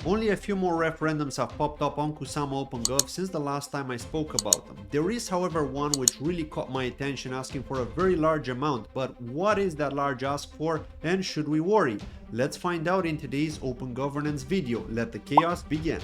Only a few more referendums have popped up on Kusama Open Gov since the last time I spoke about them. There is, however, one which really caught my attention, asking for a very large amount. But what is that large ask for, and should we worry? Let's find out in today's Open Governance video. Let the chaos begin.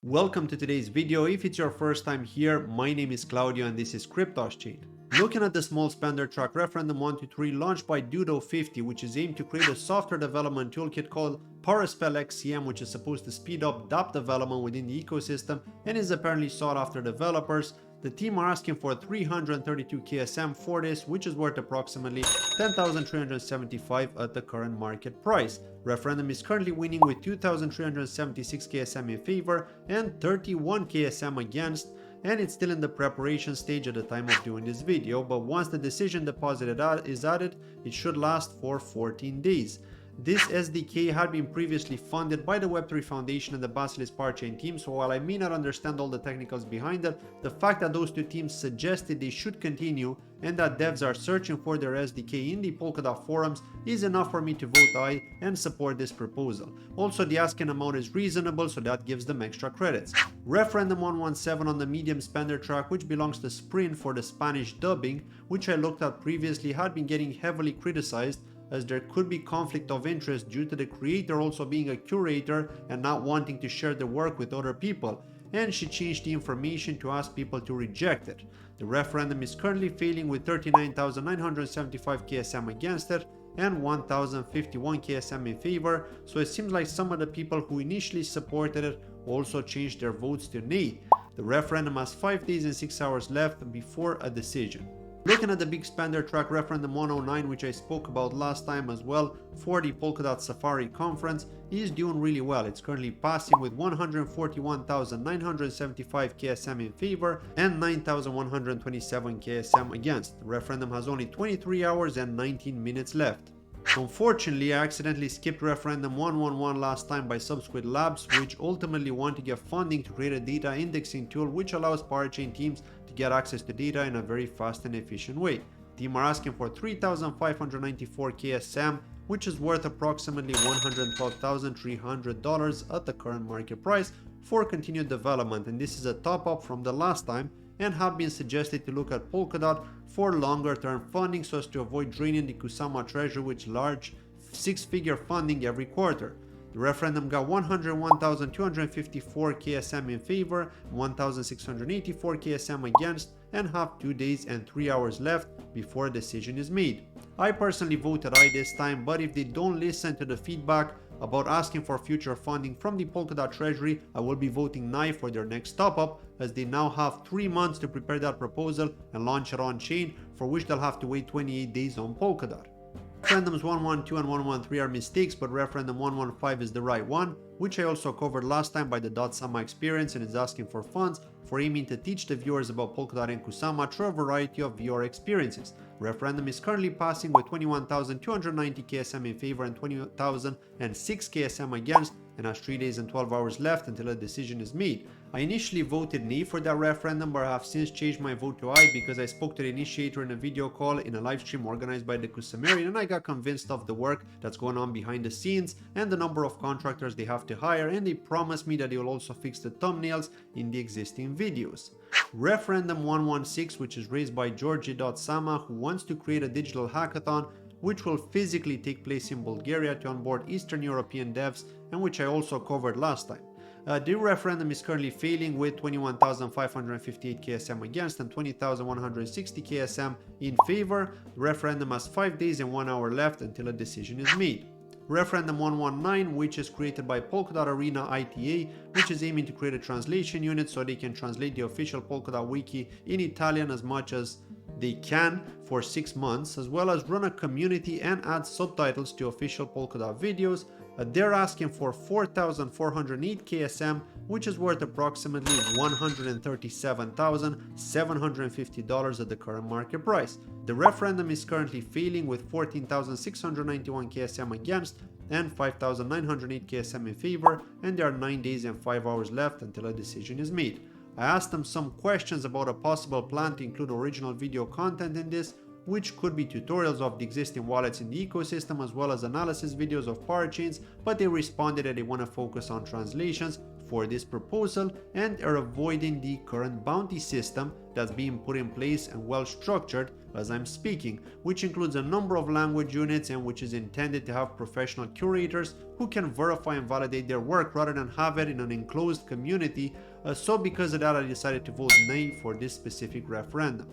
Welcome to today's video. If it's your first time here, my name is Claudio and this is CryptoChain. Looking at the small spender track referendum 123 launched by Dudo50, which is aimed to create a software development toolkit called Paraspell XCM, which is supposed to speed up dApp development within the ecosystem and is apparently sought after developers. The team are asking for 332 KSM for this, which is worth approximately 10,375 at the current market price. Referendum is currently winning with 2,376 KSM in favor and 31 KSM against, and it's still in the preparation stage at the time of doing this video, but once the decision deposit is added, it should last for 14 days. This SDK had been previously funded by the Web3 Foundation and the Basilisk Parachain team, so while I may not understand all the technicals behind it, the fact that those two teams suggested they should continue and that devs are searching for their SDK in the Polkadot forums is enough for me to vote aye and support this proposal. Also, the asking amount is reasonable, so that gives them extra credits. Referendum 117 on the medium spender track, which belongs to Sprint for the Spanish dubbing, which I looked at previously, had been getting heavily criticized as there could be conflict of interest due to the creator also being a curator and not wanting to share the work with other people, and she changed the information to ask people to reject it. The referendum is currently failing with 39,975 KSM against it and 1,051 KSM in favor, so it seems like some of the people who initially supported it also changed their votes to nay. The referendum has 5 days and 6 hours left before a decision. Looking at the big spender track referendum 109, which I spoke about last time as well for the Polkadot Safari conference, is doing really well. It's currently passing with 141,975 KSM in favor and 9,127 KSM against. The referendum has only 23 hours and 19 minutes left. Unfortunately, I accidentally skipped referendum 111 last time by Subsquid Labs, which ultimately want to get funding to create a data indexing tool which allows parachain teams to get access to data in a very fast and efficient way. The team are asking for 3,594 KSM, which is worth approximately $112,300 at the current market price for continued development, and this is a top up from the last time, and have been suggested to look at Polkadot for longer term funding so as to avoid draining the Kusama Treasury with large 6-figure funding every quarter. The referendum got 101,254 KSM in favor, 1,684 KSM against, and have 2 days and 3 hours left before a decision is made. I personally voted aye this time, but if they don't listen to the feedback about asking for future funding from the Polkadot Treasury, I will be voting nay for their next top up, as they now have 3 months to prepare that proposal and launch it on chain, for which they'll have to wait 28 days on Polkadot. Referendums 112 and 113 are mistakes, but referendum 115 is the right one, which I also covered last time by the .sama experience, and is asking for funds for aiming to teach the viewers about Polkadot and Kusama through a variety of VR experiences. Referendum is currently passing with 21,290 KSM in favor and 20,006 KSM against, and has 3 days and 12 hours left until a decision is made. I initially voted nay for that referendum, but I have since changed my vote to aye because I spoke to the initiator in a video call in a live stream organized by the Kusamarian, and I got convinced of the work that's going on behind the scenes and the number of contractors they have to hire, and they promised me that they will also fix the thumbnails in the existing videos. Referendum 116, which is raised by Georgi.sama, who wants to create a digital hackathon which will physically take place in Bulgaria to onboard Eastern European devs, and which I also covered last time. The referendum is currently failing with 21,558 KSM against and 20,160 KSM in favor. The referendum has 5 days and 1 hour left until a decision is made. Referendum 119, which is created by Polkadot Arena ITA, which is aiming to create a translation unit so they can translate the official Polkadot wiki in Italian as much as they can for 6 months, as well as run a community and add subtitles to official Polkadot videos. They're asking for 4,408 KSM, which is worth approximately $137,750 at the current market price. The referendum is currently failing with 14,691 KSM against and 5,908 KSM in favor, and there are 9 days and 5 hours left until a decision is made. I asked them some questions about a possible plan to include original video content in this, which could be tutorials of the existing wallets in the ecosystem as well as analysis videos of parachains, but they responded that they want to focus on translations for this proposal and are avoiding the current bounty system that's being put in place and well structured as I'm speaking, which includes a number of language units and which is intended to have professional curators who can verify and validate their work rather than have it in an enclosed community. So because of that, I decided to vote nay for this specific referendum.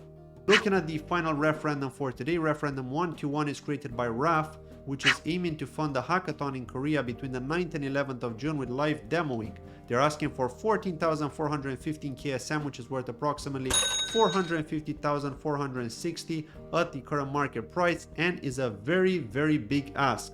Looking at the final referendum for today, referendum 121 is created by RAF, which is aiming to fund a hackathon in Korea between the 9th and 11th of June with live demoing. They're asking for 14,415 KSM, which is worth approximately 450,460 at the current market price, and is a very, very big ask.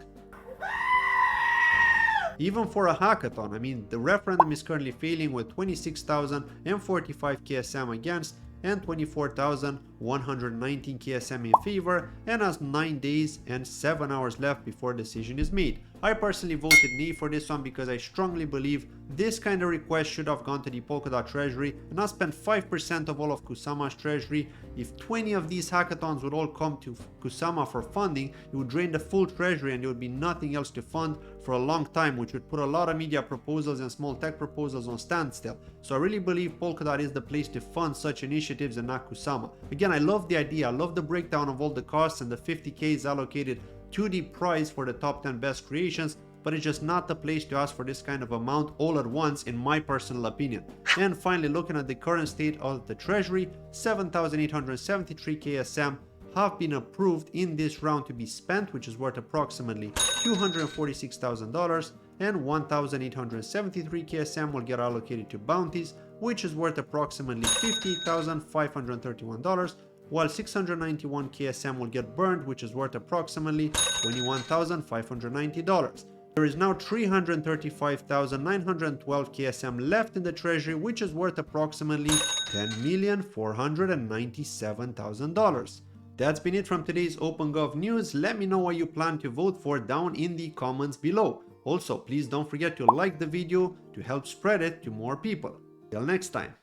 Even for a hackathon, I mean, the referendum is currently failing with 26,045 KSM against and 24,119 KSM in favor, and has 9 days and 7 hours left before a decision is made. I personally voted nay for this one because I strongly believe this kind of request should have gone to the Polkadot Treasury and not spent 5% of all of Kusama's Treasury. If 20 of these hackathons would all come to Kusama for funding, it would drain the full Treasury and there would be nothing else to fund for a long time, which would put a lot of media proposals and small tech proposals on standstill. So I really believe Polkadot is the place to fund such initiatives and not Kusama. Again, I love the idea, I love the breakdown of all the costs, and the 50k is allocated to the prize for the top 10 best creations, but it's just not the place to ask for this kind of amount all at once, in my personal opinion. And finally, looking at the current state of the Treasury, 7,873 KSM have been approved in this round to be spent, which is worth approximately $246,000, and 1,873 KSM will get allocated to bounties, which is worth approximately $50,531, while 691 KSM will get burned, which is worth approximately $21,590. There is now 335,912 KSM left in the Treasury, which is worth approximately $10,497,000. That's been it from today's OpenGov news. Let me know what you plan to vote for down in the comments below. Also, please don't forget to like the video to help spread it to more people. Till next time.